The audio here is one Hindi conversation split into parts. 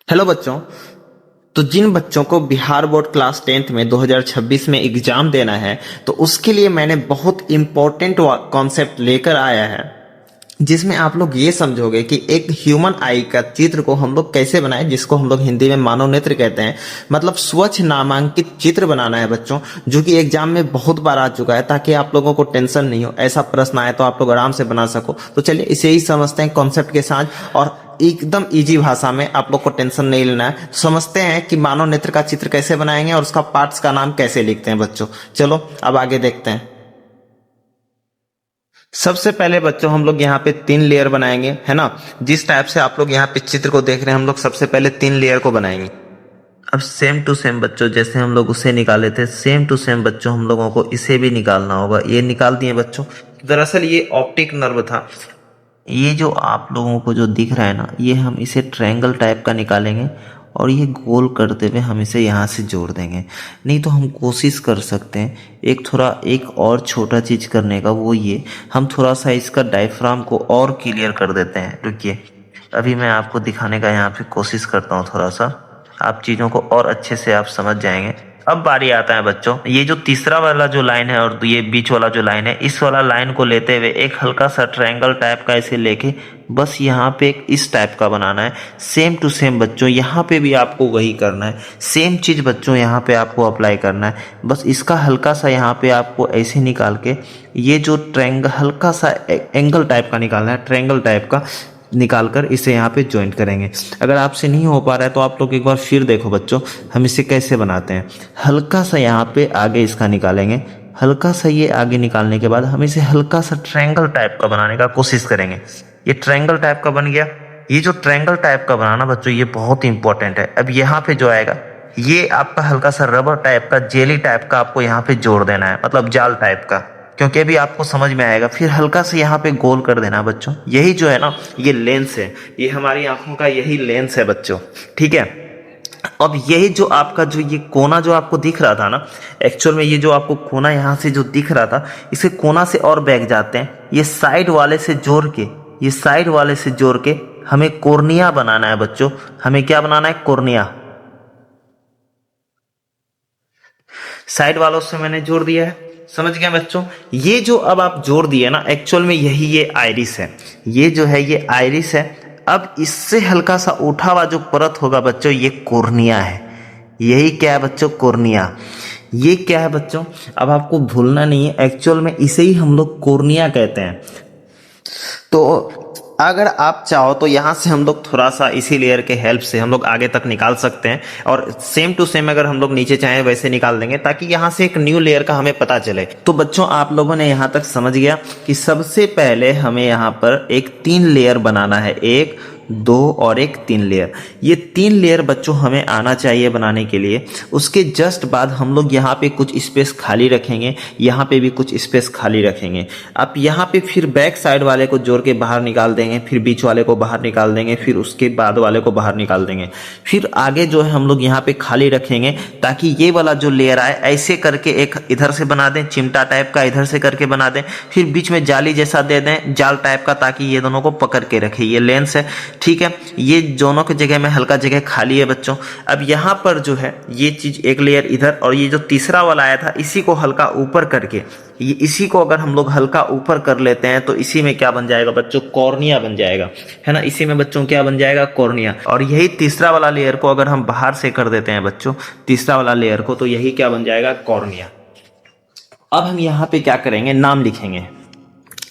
हेलो बच्चों। तो जिन बच्चों को बिहार बोर्ड क्लास 10th में 2026 में एग्जाम देना है तो उसके लिए मैंने बहुत इंपॉर्टेंट कॉन्सेप्ट लेकर आया है, जिसमें आप लोग ये समझोगे कि एक ह्यूमन आई का चित्र को हम लोग कैसे बनाएं, जिसको हम लोग हिंदी में मानव नेत्र कहते हैं। मतलब स्वच्छ नामांकित चित्र बनाना है बच्चों, जो कि एग्जाम में बहुत बार आ चुका है, ताकि आप लोगों को टेंशन नहीं हो। ऐसा प्रश्न आए तो आप लोग आराम से बना सको। तो चलिए इसे ही समझते हैं कॉन्सेप्ट के साथ, और एकदम इजी भाषा में। आप लोग को टेंशन नहीं लेना है। समझते हैं कि मानव नेत्र का चित्र कैसे बनाएंगे और उसका पार्ट्स का नाम कैसे लिखते हैं बच्चों। चलो अब आगे देखते हैं। सबसे पहले बच्चों हम लोग यहाँ पे 3 लेयर बनाएंगे, है ना। जिस टाइप से आप लोग यहाँ पे चित्र को देख रहे हैं, हम लोग सबसे पहले 3 लेयर को बनाएंगे। अब सेम टू सेम बच्चों, जैसे हम लोग उसे निकाले थे, सेम टू सेम बच्चों हम लोगों को इसे भी निकालना होगा। ये निकाल दिए बच्चों। दरअसल ये ऑप्टिक नर्व था। ये जो आप लोगों को जो दिख रहा है ना, ये हम इसे ट्रायंगल टाइप का निकालेंगे और ये गोल करते हुए हम इसे यहाँ से जोड़ देंगे। नहीं तो हम कोशिश कर सकते हैं एक और छोटा चीज़ करने का, वो ये हम थोड़ा सा इसका डायफ्राम को और क्लियर कर देते हैं। रुकिए, अभी मैं आपको दिखाने का यहाँ पे कोशिश करता हूँ। थोड़ा सा आप चीज़ों को और अच्छे से आप समझ जाएंगे। अब बारी आता है बच्चों, ये जो तीसरा वाला जो लाइन है और ये बीच वाला जो लाइन है, इस वाला लाइन को लेते हुए एक हल्का सा ट्रायंगल टाइप का इसे लेके बस यहाँ पे एक इस टाइप का बनाना है। सेम टू सेम बच्चों यहाँ पे भी आपको वही करना है। सेम चीज़ बच्चों यहाँ पे आपको अप्लाई करना है। बस इसका हल्का सा यहाँ पे आपको ऐसे निकाल के ये जो ट्रायंगल हल्का सा एंगल टाइप का निकालना है, ट्रायंगल टाइप का निकालकर इसे यहाँ पे ज्वाइंट करेंगे। अगर आपसे नहीं हो पा रहा है तो आप लोग एक बार फिर देखो बच्चों, हम इसे कैसे बनाते हैं। हल्का सा यहाँ पे आगे इसका निकालेंगे। हल्का सा ये आगे निकालने के बाद हम इसे हल्का सा ट्रायंगल टाइप का बनाने का कोशिश करेंगे। ये ट्रायंगल टाइप का बन गया। ये जो ट्रायंगल टाइप का बनाना बच्चों, ये बहुत इंपॉर्टेंट है। अब यहाँ पे जो आएगा, ये आपका हल्का सा रबर टाइप का, जेली टाइप का आपको यहाँ पे जोड़ देना है, मतलब जाल टाइप का, क्योंकि अभी आपको समझ में आएगा। फिर हल्का से यहाँ पे गोल कर देना बच्चों। यही जो है ना, ये लेंस है, ये हमारी आंखों का यही लेंस है बच्चों, ठीक है। अब यही जो आपका जो ये कोना जो आपको दिख रहा था ना, एक्चुअल में ये जो आपको कोना यहाँ से जो दिख रहा था, इसे कोना से और बैक जाते हैं। ये साइड वाले से जोड़ के, ये साइड वाले से जोड़ के हमें कोर्निया बनाना है बच्चों। हमें क्या बनाना है? कोर्निया। साइड वालों से मैंने जोड़ दिया है, समझ गए बच्चों। ये जो अब आप जोड़ दिए ना, एक्चुअल में यही ये आइरिस है। ये जो है ये आइरिस है। अब इससे हल्का सा उठा हुआ जो परत होगा बच्चों, ये कोर्निया है। यही क्या है बच्चों? कोर्निया। ये क्या है बच्चों? अब आपको भूलना नहीं है, एक्चुअल में इसे ही हम लोग कोर्निया कहते हैं। तो अगर आप चाहो तो यहाँ से हम लोग थोड़ा सा इसी लेयर के हेल्प से हम लोग आगे तक निकाल सकते हैं, और सेम टू सेम अगर हम लोग नीचे चाहें वैसे निकाल देंगे, ताकि यहाँ से एक न्यू लेयर का हमें पता चले। तो बच्चों आप लोगों ने यहाँ तक समझ गया कि सबसे पहले हमें यहाँ पर एक 3 लेयर बनाना है, 1, 2 और एक 3 लेयर। ये 3 लेयर बच्चों हमें आना चाहिए बनाने के लिए। उसके जस्ट बाद हम लोग यहाँ पे कुछ स्पेस खाली रखेंगे, यहाँ पे भी कुछ स्पेस खाली रखेंगे। अब यहाँ पे फिर बैक साइड वाले को जोड़ के बाहर निकाल देंगे, फिर बीच वाले को बाहर निकाल देंगे, फिर उसके बाद वाले को बाहर निकाल देंगे। फिर आगे जो है हम लोग यहाँ पे खाली रखेंगे, ताकि ये वाला जो लेयर आए ऐसे करके एक इधर से बना दें, चिमटा टाइप का इधर से करके बना दें। फिर बीच में जाली जैसा दे दें, जाल टाइप का, ताकि ये दोनों को पकड़ के रखे। ये लेंस है, ठीक है। ये दोनों की जगह में हल्का जगह खाली है बच्चों। अब यहाँ पर जो है ये चीज एक लेयर इधर, और ये जो तीसरा वाला आया था इसी को हल्का ऊपर करके, ये इसी को अगर हम लोग हल्का ऊपर कर लेते हैं तो इसी में क्या बन जाएगा बच्चों? कॉर्निया बन जाएगा, है ना। इसी में बच्चों क्या बन जाएगा? कॉर्निया। और यही तीसरा वाला लेयर को अगर हम बाहर से कर देते हैं बच्चों, तीसरा वाला लेयर को, तो यही क्या बन जाएगा? कॉर्निया। अब हम यहाँ पे क्या करेंगे? नाम लिखेंगे।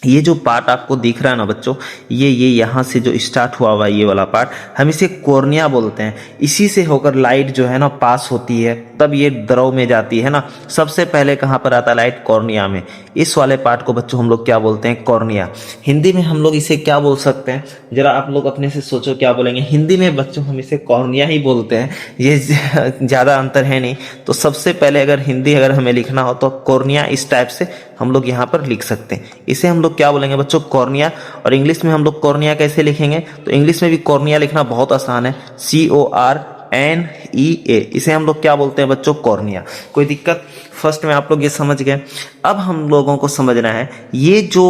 ये जो पार्ट आपको दिख रहा है ना बच्चों, ये यहाँ से जो स्टार्ट हुआ हुआ ये वाला पार्ट, हम इसे कॉर्निया बोलते हैं। इसी से होकर लाइट जो है ना पास होती है, तब ये द्रव में जाती है ना। सबसे पहले कहाँ पर आता है लाइट? कॉर्निया में। इस वाले पार्ट को बच्चों हम लोग क्या बोलते हैं? कॉर्निया। हिंदी में हम लोग इसे क्या बोल सकते हैं? जरा आप लोग अपने से सोचो क्या बोलेंगे हिंदी में बच्चों? हम इसे कॉर्निया ही बोलते हैं, ये ज़्यादा अंतर है नहीं। तो सबसे पहले अगर हिंदी अगर हमें लिखना हो तो कॉर्निया इस टाइप से हम लोग यहाँ पर लिख सकते हैं। इसे हम लोग क्या बोलेंगे बच्चों? कॉर्निया। और इंग्लिश में हम लोग कॉर्निया कैसे लिखेंगे? तो इंग्लिश में भी कॉर्निया लिखना बहुत आसान है, CORNEA। इसे हम लोग क्या बोलते हैं बच्चों? कॉर्निया। कोई दिक्कत? फर्स्ट में आप लोग ये समझ गए। अब हम लोगों को समझना है ये जो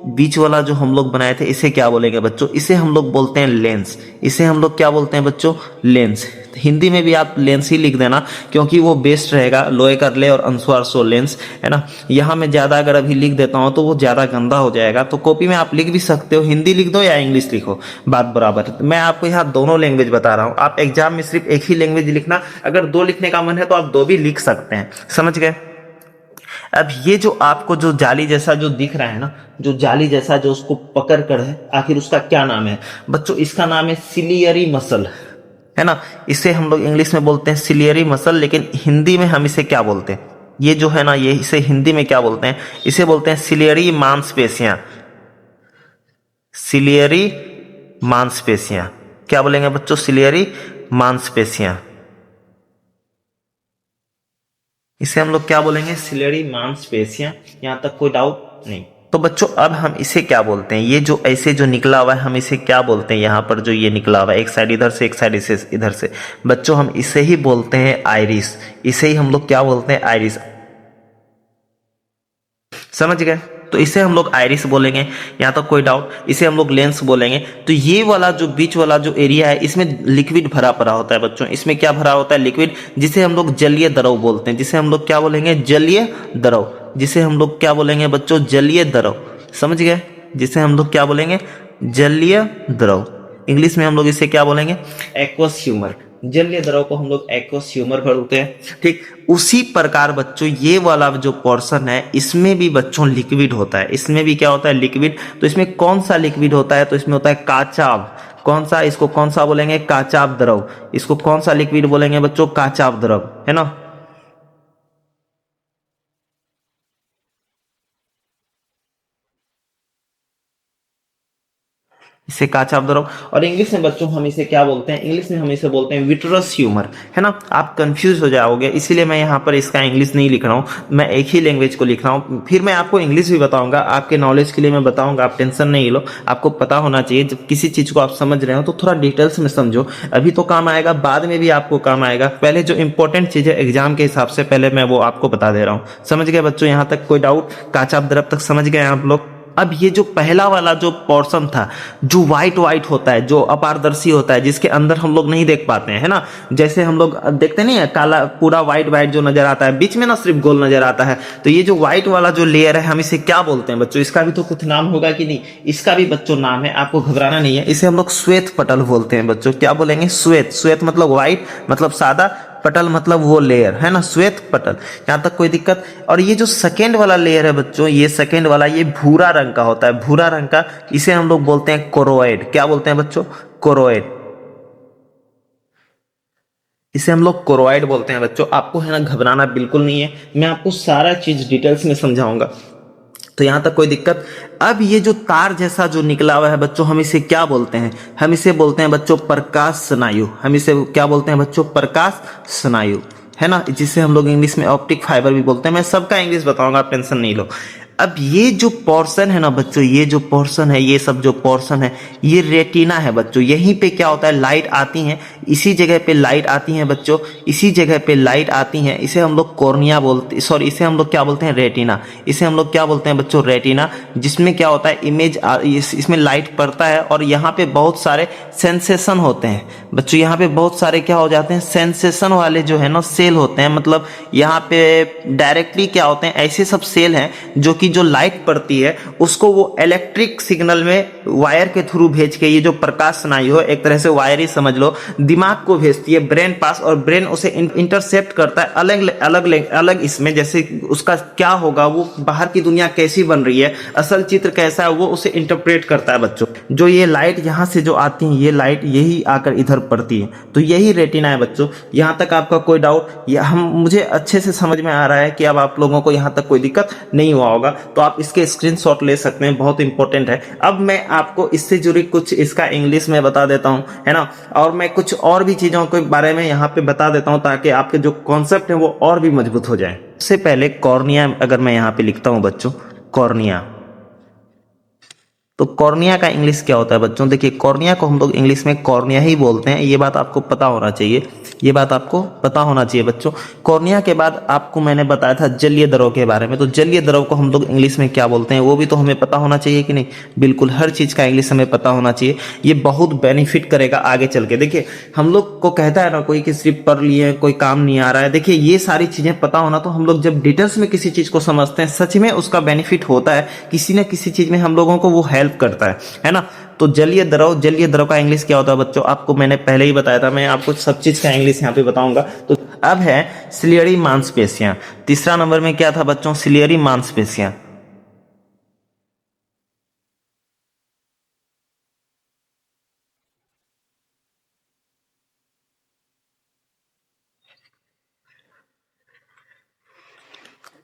बीच वाला जो हम लोग बनाए थे इसे क्या बोलेंगे बच्चों, इसे हम लोग बोलते हैं लेंस। इसे हम लोग क्या बोलते हैं बच्चों, लेंस। हिंदी में भी आप लेंस ही लिख देना क्योंकि वो बेस्ट रहेगा, लोए कर ले और अनुस्वार सो लेंस, है ना। यहाँ मैं ज़्यादा अगर अभी लिख देता हूँ तो वो ज़्यादा गंदा हो जाएगा, तो कॉपी में आप लिख भी सकते हो, हिंदी लिख दो या इंग्लिश लिखो, बात बराबर। मैं आपको यहाँ दोनों लैंग्वेज बता रहा हूँ, आप एग्जाम में सिर्फ एक ही लैंग्वेज लिखना, अगर दो लिखने का मन है तो आप दो भी लिख सकते हैं, समझ गए। अब ये जो आपको जो जाली जैसा जो दिख रहा है ना, जो जाली जैसा जो उसको पकड़ कर है, आखिर उसका क्या नाम है बच्चों, इसका नाम है सिलियरी मसल, है ना। इसे हम लोग इंग्लिश में बोलते हैं सिलियरी मसल, लेकिन हिंदी में हम इसे क्या बोलते हैं, ये जो है ना, ये इसे हिंदी में क्या बोलते हैं, इसे बोलते हैं सिलियरी मांसपेशियां। सिलियरी मांसपेशियां क्या बोलेंगे बच्चों, सिलियरी मांसपेशियां, इसे हम लोग क्या बोलेंगे, सिलियरी मांसपेशियां। यहां तक कोई डाउट नहीं। तो बच्चों अब हम इसे क्या बोलते हैं, ये जो ऐसे जो निकला हुआ है हम इसे क्या बोलते हैं, यहाँ पर जो ये निकला हुआ है, एक साइड इधर से एक साइड इसे इधर से, बच्चों हम इसे ही बोलते हैं आइरिस। इसे ही हम लोग क्या बोलते हैं, आइरिस, समझ गए। तो इसे हम लोग आइरिस बोलेंगे, यहाँ तक कोई डाउट। इसे हम लोग लेंस बोलेंगे। तो ये वाला जो बीच वाला जो एरिया है इसमें लिक्विड भरा पड़ा होता है बच्चों, इसमें क्या भरा होता है, लिक्विड, जिसे हम लोग जलीय द्रव बोलते हैं, जिसे हम लोग क्या बोलेंगे, जलीय द्रव, जिसे हम लोग क्या बोलेंगे बच्चों, जलीय द्रव, समझ गए, जिसे हम लोग क्या बोलेंगे, जलीय द्रव। इंग्लिश में हम लोग इसे क्या बोलेंगे, एक्वस ह्यूमर। जलीय द्रव को हम लोग एक्वस ह्यूमर बोलते हैं, ठीक। उसी प्रकार बच्चों ये वाला जो पोर्शन है इसमें भी बच्चों लिक्विड होता है, इसमें भी क्या होता है, लिक्विड। तो इसमें कौन सा लिक्विड होता है, तो इसमें होता है काचाभ। कौन सा, इसको कौन सा बोलेंगे, काचाभ द्रव। इसको कौन सा लिक्विड बोलेंगे बच्चों, काचाभ द्रव, है ना। इसे काचाभ द्रव। और इंग्लिश में बच्चों हम इसे क्या बोलते हैं, इंग्लिश में हम इसे बोलते हैं विट्रस ह्यूमर, है ना। आप कंफ्यूज हो जाओगे, इसीलिए मैं यहाँ पर इसका इंग्लिश नहीं लिख रहा हूँ, मैं एक ही लैंग्वेज को लिख रहा हूँ। फिर मैं आपको इंग्लिश भी बताऊंगा, आपके नॉलेज के लिए मैं बताऊंगा, आप टेंशन नहीं लो। आपको पता होना चाहिए, जब किसी चीज को आप समझ रहे हो तो थोड़ा डिटेल्स में समझो, अभी तो काम आएगा, बाद में भी आपको काम आएगा। पहले जो इंपॉर्टेंट चीज है एग्जाम के हिसाब से पहले मैं वो आपको बता दे रहा हूँ, समझ गए बच्चों। यहाँ तक कोई डाउट, काचाभ द्रव तक समझ गए आप लोग। अब ये जो पहला वाला जो पोर्शन था, जो व्हाइट व्हाइट होता है, जो अपारदर्शी होता है, जिसके अंदर हम लोग नहीं देख पाते हैं, है ना। जैसे हम लोग देखते नहीं है, काला पूरा व्हाइट व्हाइट जो नजर आता है, बीच में ना सिर्फ गोल नजर आता है। तो ये जो व्हाइट वाला जो लेयर है हम इसे क्या बोलते हैं बच्चों, इसका भी तो कुछ नाम होगा कि नहीं, इसका भी बच्चों नाम है, आपको घबराना नहीं है। इसे हम लोग श्वेत पटल बोलते हैं बच्चों, क्या बोलेंगे, श्वेत। श्वेत मतलब व्हाइट, मतलब सादा, पटल मतलब वो लेयर, है ना, श्वेत पटल। यहां तक कोई दिक्कत। और ये जो सेकेंड वाला लेयर है बच्चों, ये सेकेंड वाला ये भूरा रंग का होता है, भूरा रंग का, इसे हम लोग बोलते हैं कोरोइड। क्या बोलते हैं बच्चों, कोरोइड। इसे हम लोग कोरोइड बोलते हैं बच्चों। आपको है ना घबराना बिल्कुल नहीं है, मैं आपको सारा चीज डिटेल्स में समझाऊंगा, तो यहां तक कोई दिक्कत। अब ये जो तार जैसा जो निकला हुआ है बच्चों, हम इसे क्या बोलते हैं, हम इसे बोलते हैं बच्चों प्रकाश स्नायु। हम इसे क्या बोलते हैं बच्चों, प्रकाश स्नायु, है ना, जिसे हम लोग इंग्लिश में ऑप्टिक फाइबर भी बोलते हैं। मैं सबका इंग्लिश बताऊंगा, आप टेंशन नहीं लो। अब ये जो पोर्शन है ना बच्चों, ये जो पोर्शन है, ये सब जो पोर्शन है, ये रेटिना है बच्चों। यहीं पे क्या होता है, लाइट आती है, इसी जगह पे लाइट आती है बच्चों, इसी जगह पे लाइट आती है। इसे हम लोग कॉर्निया बोलते, सॉरी, इसे हम लोग क्या बोलते हैं, रेटिना। इसे हम लोग क्या बोलते हैं बच्चों, रेटिना। जिसमें क्या होता है, इमेज इसमें लाइट पड़ता है और यहाँ पे बहुत सारे सेंसेशन होते हैं बच्चों। यहाँ पे बहुत सारे क्या हो जाते हैं, सेंसेशन वाले जो है ना सेल होते हैं। मतलब यहाँ पे डायरेक्टली क्या होते हैं, ऐसे सब सेल हैं जो कि जो लाइट पड़ती है उसको वो इलेक्ट्रिक सिग्नल में वायर के थ्रू भेज के, ये जो प्रकाश स्नायु है एक तरह से वायर ही समझ लो, दिमाग को भेजती है ब्रेन पास, और ब्रेन उसे इंटरसेप्ट करता है अलग अलग अलग इसमें, जैसे उसका क्या होगा, वो बाहर की दुनिया कैसी बन रही है, असल चित्र कैसा है, वो उसे इंटरप्रेट करता है बच्चों। जो ये लाइट यहाँ से जो आती है, ये लाइट यही आकर इधर पड़ती है, तो यही रेटिना है बच्चों। यहाँ तक आपका कोई डाउट, हम मुझे अच्छे से समझ में आ रहा है कि अब आप लोगों को यहाँ तक कोई दिक्कत नहीं हुआ होगा, तो आप इसके स्क्रीनशॉट ले सकते हैं, बहुत इंपॉर्टेंट है। अब मैं आपको इससे जुड़ी कुछ इसका इंग्लिश में बता देता हूं, है ना, और मैं कुछ और भी चीजों के बारे में यहाँ पे बता देता हूं ताकि आपके जो कॉन्सेप्ट है वो और भी मजबूत हो जाए। सबसे पहले कॉर्निया, अगर मैं यहाँ पे लिखता हूं बच्चों, कॉर्निया, तो कॉर्निया का इंग्लिश क्या होता है बच्चों, देखिए कॉर्निया को हम लोग इंग्लिश में कॉर्निया ही बोलते हैं, ये बात आपको पता होना चाहिए। ये बात आपको पता होना चाहिए बच्चों। कॉर्निया के बाद आपको मैंने बताया था जलीय द्रव के बारे में, तो जलीय द्रव को हम लोग इंग्लिश में क्या बोलते हैं वो भी तो हमें पता होना चाहिए कि नहीं। बिल्कुल हर चीज़ का इंग्लिश हमें पता होना चाहिए, ये बहुत बेनिफिट करेगा आगे चल के। देखिए हम लोग को कहता है ना कोई कि सिर्फ पढ़ लिए कोई काम नहीं आ रहा है, देखिए ये सारी चीज़ें पता होना, तो हम लोग जब डिटेल्स में किसी चीज़ को समझते हैं सच में उसका बेनिफिट होता है, किसी न किसी चीज़ में हम लोगों को वो हेल्प करता है ना। तो जलीय द्रव का इंग्लिश क्या होता है बच्चों, आपको मैंने पहले ही बताया था, मैं आपको सब चीज़ का इंग्लिश यहाँ पे बताऊंगा। तो अब है सिलियरी मांसपेशियां। तीसरा नंबर में क्या था बच्चों, सिलियरी मांसपेशियां।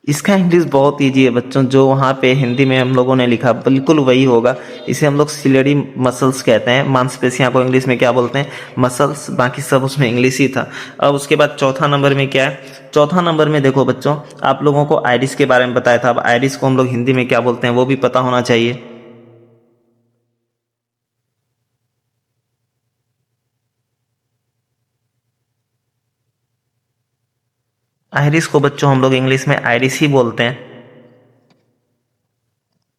इसका इंग्लिश बहुत ईजी है बच्चों, जो वहाँ पे हिंदी में हम लोगों ने लिखा बिल्कुल वही होगा। इसे हम लोग सिलेरी मसल्स कहते हैं, मांसपेशियां को इंग्लिश में क्या बोलते हैं, मसल्स। बाकी सब उसमें इंग्लिश ही था। अब उसके बाद चौथा नंबर में क्या है, चौथा नंबर में देखो बच्चों, आप लोगों को आइरिस के बारे में बताया था, अब आइरिस को हम लोग हिंदी में क्या बोलते हैं वो भी पता होना चाहिए। आइरिस को बच्चों हम लोग इंग्लिश में आइरिस ही बोलते हैं।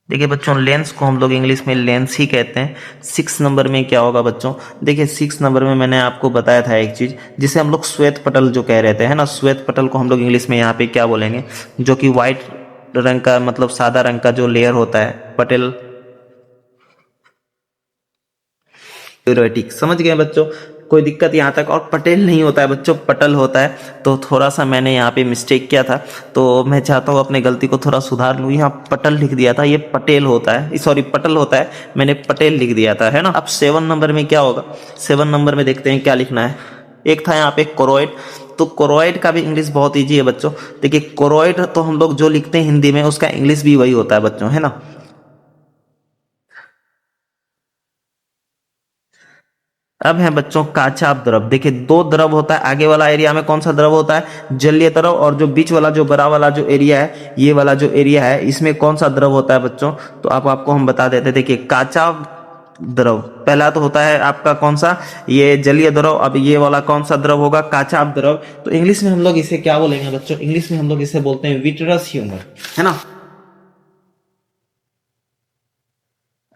देखिए बच्चों लेंस को हम लोग इंग्लिश में लेंस ही कहते हैं। 6 नंबर में क्या होगा बच्चों, देखिए 6 नंबर में मैंने आपको बताया था एक चीज, जिसे हम लोग श्वेत पटल जो कह रहे थे है ना, श्वेत पटल को हम लोग इंग्लिश में यहाँ पे क्या बोलेंगे, जो कि व्हाइट रंग का मतलब सादा रंग का जो लेयर होता है पटेल, यूरोटिक, समझ गए बच्चों। कोई दिक्कत यहाँ तक, और पटेल नहीं होता है बच्चों, पटल होता है। तो थोड़ा सा मैंने यहाँ पे मिस्टेक किया था, तो मैं चाहता हूँ अपने गलती को थोड़ा सुधार लूँ। यहाँ पटल लिख दिया था, ये पटेल होता है, सॉरी पटल होता है, मैंने पटेल लिख दिया था है ना। अब 7 नंबर में क्या होगा, 7 नंबर में देखते हैं क्या लिखना है। एक था यहाँ पे कोरोइड, तो कोरोइड का भी इंग्लिश बहुत ईजी है बच्चों। देखिए कोरोइड तो हम लोग जो लिखते हैं हिंदी में उसका इंग्लिश भी वही होता है बच्चों, है ना। अब है बच्चों काचाप द्रव। देखिए दो द्रव होता है, आगे वाला एरिया में कौन सा द्रव होता है, जलीय द्रव, और जो बीच वाला जो बड़ा वाला जो एरिया है, ये वाला जो एरिया है, इसमें कौन सा द्रव होता है बच्चों। तो आपको हम बता देते हैं, देखिए काचाप द्रव पहला तो होता है आपका कौन सा, ये जलीय द्रव। अब ये वाला कौन सा द्रव होगा, काचाप द्रव। तो इंग्लिश में हम लोग इसे क्या बोलेंगे बच्चों, इंग्लिश में हम लोग इसे बोलते हैं विट्रस ह्यूमर, है ना।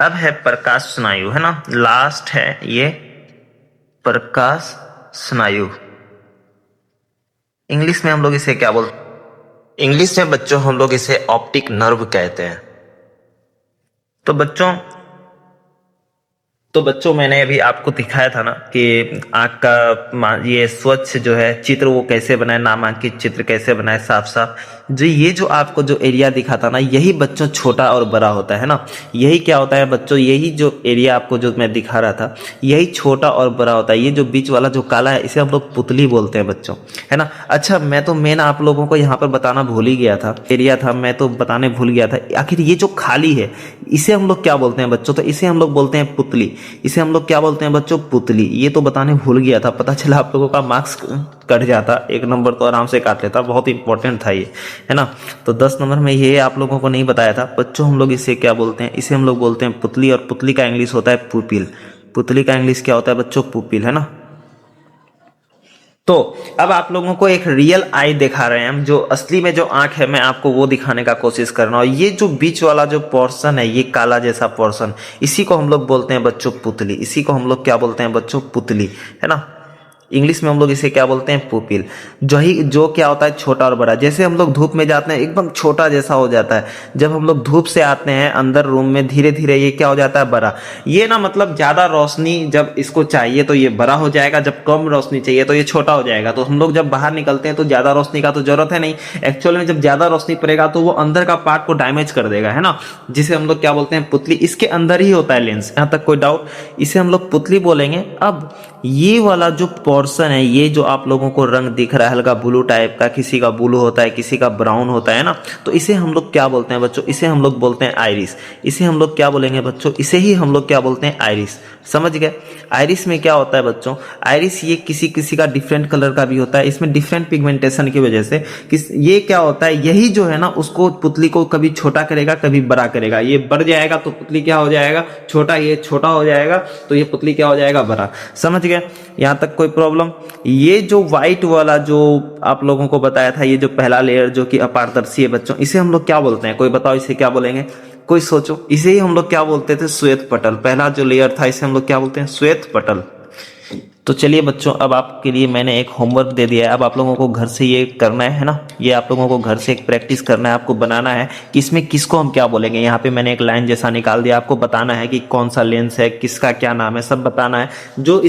अब है प्रकाश स्नायु, है ना, लास्ट है ये प्रकाश स्नायु। इंग्लिश में हम लोग इसे क्या बोलते हैं, इंग्लिश में बच्चों हम लोग इसे ऑप्टिक नर्व कहते हैं। तो बच्चों मैंने अभी आपको दिखाया था ना कि आँख का ये स्वच्छ जो है चित्र वो कैसे बनाए, नामांकित चित्र कैसे बनाए साफ साफ। जो ये जो आपको जो एरिया दिखा था ना, यही बच्चों छोटा और बड़ा होता है ना। यही क्या होता है बच्चों, यही जो एरिया आपको जो मैं दिखा रहा था यही छोटा और बड़ा होता है। ये जो बीच वाला जो काला है इसे हम लोग पुतली बोलते हैं बच्चों, है ना। अच्छा मैं तो मेन आप लोगों को यहाँ पर बताना भूल ही गया था, एरिया था मैं तो बताने भूल गया था। आखिर ये जो खाली है इसे हम लोग क्या बोलते हैं बच्चों, तो इसे हम लोग बोलते हैं पुतली। इसे हम लोग क्या बोलते हैं बच्चों, पुतली। ये तो बताने भूल गया था, पता चला आप लोगों का मार्क्स कट जाता, 1 नंबर तो आराम से काट लेता, बहुत इंपॉर्टेंट था ये, है ना। तो 10 नंबर में ये आप लोगों को नहीं बताया था बच्चों, हम लोग इसे क्या बोलते हैं, इसे हम लोग बोलते हैं पुतली। और पुतली का इंग्लिश होता है पुपिल। पुतली का इंग्लिश क्या होता है बच्चों, पुपिल, है ना। तो अब आप लोगों को एक रियल आई दिखा रहे हैं हम, जो असली में जो आंख है मैं आपको वो दिखाने का कोशिश कर रहा हूँ। ये जो बीच वाला जो पोर्शन है, ये काला जैसा पोर्शन, इसी को हम लोग बोलते हैं बच्चों पुतली। इसी को हम लोग क्या बोलते हैं बच्चों, पुतली, है ना। इंग्लिश में हम लोग इसे क्या बोलते हैं, पुपिल। जो क्या होता है छोटा और बड़ा, जैसे हम लोग धूप में जाते हैं एकदम छोटा जैसा हो जाता है, जब हम लोग धूप से आते हैं अंदर रूम में धीरे धीरे ये क्या हो जाता है, बड़ा। ये ना मतलब ज्यादा रोशनी जब इसको चाहिए तो ये बड़ा हो जाएगा, जब कम रोशनी चाहिए तो ये छोटा हो जाएगा। तो हम लोग जब बाहर निकलते हैं तो ज्यादा रोशनी का तो जरूरत है नहीं, एक्चुअल में जब ज्यादा रोशनी पड़ेगा तो वो अंदर का पार्ट को डैमेज कर देगा, है ना, जिसे हम लोग क्या बोलते हैं, पुतली। इसके अंदर ही होता है लेंस, यहाँ तक कोई डाउट, इसे हम लोग पुतली बोलेंगे। अब ये वाला जो पोर्शन है, ये जो आप लोगों को रंग दिख रहा है हल्का ब्लू टाइप का, किसी का ब्लू होता है किसी का ब्राउन होता है ना, तो इसे हम लोग क्या बोलते हैं बच्चों, इसे हम लोग बोलते हैं आइरिस। इसे हम लोग क्या बोलेंगे बच्चों, इसे ही हम लोग क्या बोलते हैं, आइरिस। समझ गए। आइरिस में क्या होता है बच्चों, आइरिस ये किसी किसी का डिफरेंट कलर का भी होता है, इसमें डिफरेंट पिगमेंटेशन की वजह से ये क्या होता है, यही जो है ना उसको पुतली को कभी छोटा करेगा कभी बड़ा करेगा। ये बढ़ जाएगा तो पुतली क्या हो जाएगा, छोटा, ये छोटा हो जाएगा तो ये पुतली क्या हो जाएगा, बड़ा। समझ गए, यहाँ तक कोई प्रॉब्लम प्रॉब्लम। ये जो व्हाइट वाला जो आप लोगों को बताया था, ये जो पहला लेयर जो कि अपारदर्शी है बच्चों, इसे हम लोग क्या बोलते हैं? कोई बताओ इसे क्या बोलेंगे? कोई सोचो। इसे ही हम लोग क्या बोलते थे? श्वेत पटल। पहला जो लेयर था इसे हम लोग क्या बोलते हैं? श्वेत पटल। तो चलिए बच्चों, अब आपके लिए मैंने एक होमवर्क दे दिया है। अब आप लोगों को घर से ये करना है ना, ये आप लोगों को घर से एक प्रैक्टिस करना है, आपको बनाना है कि इसमें किसको हम क्या बोलेंगे। यहाँ पे मैंने एक लाइन जैसा निकाल दिया, आपको बताना है कि कौन सा लेंस है, किसका क्या नाम है, सब बताना है। जो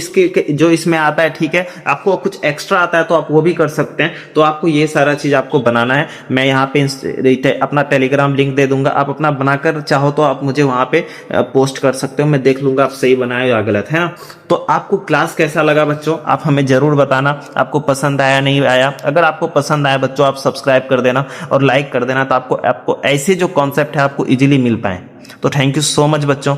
इसमें आता है, ठीक है। आपको कुछ एक्स्ट्रा आता है तो आप वो भी कर सकते हैं। तो आपको ये सारा चीज आपको बनाना है। मैं यहाँ पे अपना टेलीग्राम लिंक दे दूंगा, आप अपना बनाकर चाहो तो आप मुझे वहां पे पोस्ट कर सकते हो, मैं देख लूंगा आप सही बनाए या गलत, है ना। तो आपको क्लास कैसा लगा बच्चों, आप हमें जरूर बताना। आपको पसंद आया नहीं आया? अगर आपको पसंद आया बच्चों, आप सब्सक्राइब कर देना और लाइक कर देना, तो आपको ऐसे जो कॉन्सेप्ट है आपको इजीली मिल पाए। तो थैंक यू सो मच बच्चों।